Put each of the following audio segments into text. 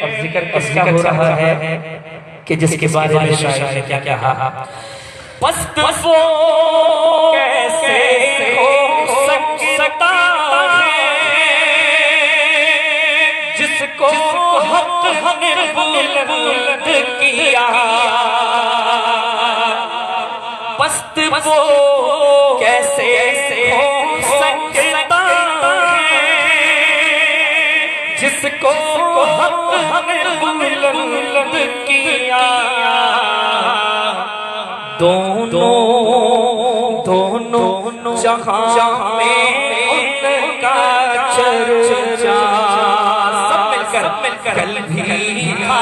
اور ذکر کس کا ہو رہا ہے کہ جس کے بارے میں شاعر نے کیا کہا؟ پست وہ کیسے ہو سکتا ہے جس کو حق نے بلند کیا، پست وہ کیسے ہو سکتا ہے جس کو حق نے بلند کیا، دونوں جہاں میں ان کا چرچا، سب مل کر کل بھی تھا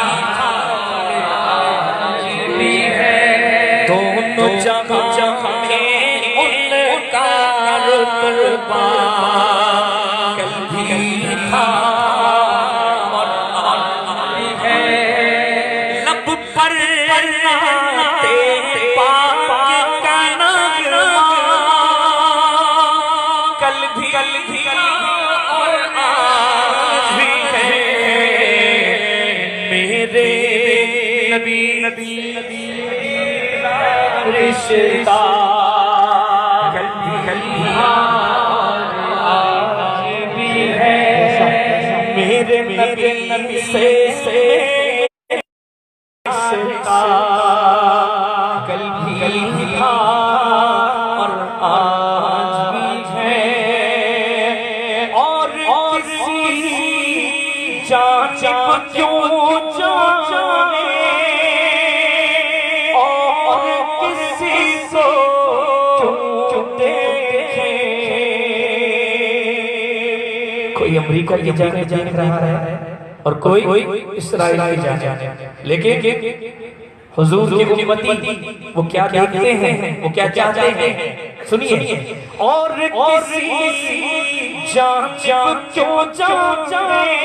ہے، دونوں جہاں میں ان کا رتبہ کل بھی تھا اور آج ہے، لب پر رشتہ آج بھی ہے، میرے نبی سے رشتہ کل بھی تھا اور آج بھی ہے، اور کسی جانب کیوں جانے کوئی امریکہ کی جانب دیکھ رہا ہے اور کوئی اسرائیل کی جانب، لیکن حضور کی امتی وہ کیا دیکھتے ہیں، وہ کیا چاہتے ہیں، سنیے، اور کسی جانب کیوں جانے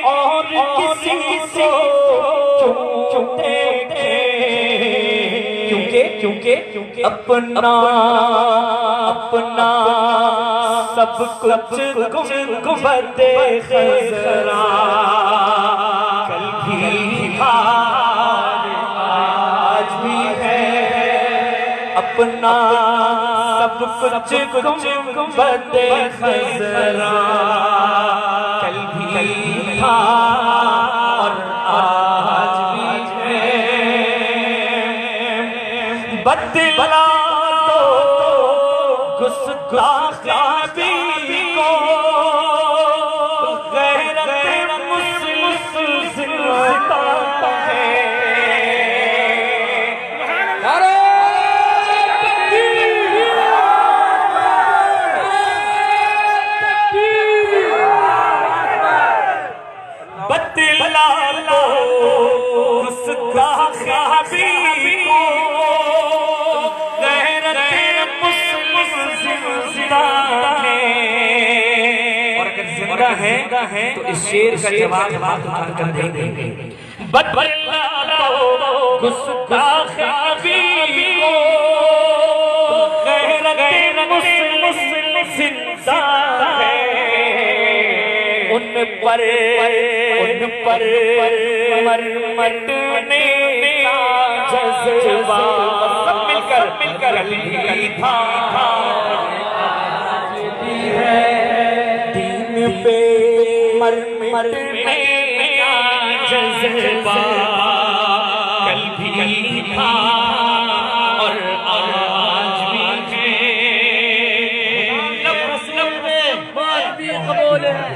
اور کسی کو کیوں دیکھیں، کیونکہ اپنا سب کچھ گنبد خضرا کل بھی تھا آج بھی ہے، اپنا سب کچھ گنبد خضرا کل بھی تھا اور آج بھی ہے، بدلا تو گستاخ نبی کو غیرت مسلم زندہ ہے، بدلا تو گستاخ نبی کو ہے تو اس شیر کا جواب ہاتھ اٹھا کر دیں گے، بدلا تو گستاخ نبی کو غیرت مسلم زندہ ہے، ان پر مرنے کا جذبہ سب مل کر کل تھا آج بھی ہے، دین پہ مرنے کا جذبہ کل بھی تھا اور آج بھی ہے، بات بھی قبول ہے،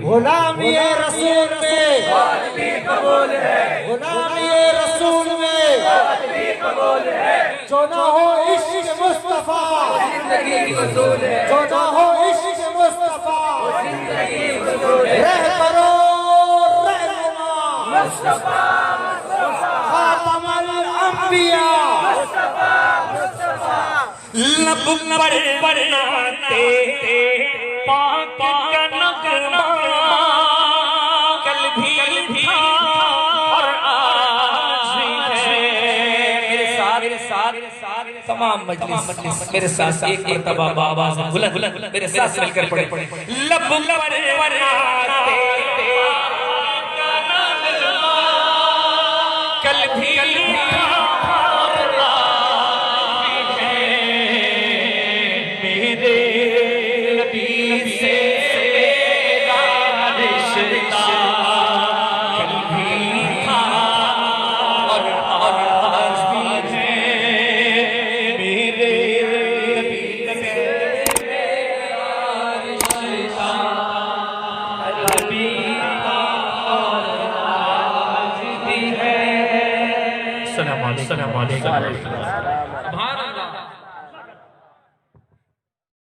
غلامی رسول میں بات بھی قبول ہے، غلامی رسول میں بات بھی قبول ہے، جو نہ ہو عشق مصطفیٰ زندگی فضول ہے، جو نہ ہو عشق مصطفیٰ زندگی فضول ہے، رہ کرو رہنما مصطفیٰ خاتم الانبیاء مصطفیٰ، لب پر ناتے پاک کا نغمہ کل بھی تھا اور آج بھی ہے، میرے ساتھ تمام مجلس میرے ساتھ ایک مرتبہ بآواز بلند میرے ساتھ مل کر پڑھیں، لب پر ناتے میرے نبی سے میرا رشتہ کل بھی تھا اور آج بھی ہے، میرے نبی سے میرا رشتہ کل بھی تھا اور آج بھی ہے۔ السلام علیکم۔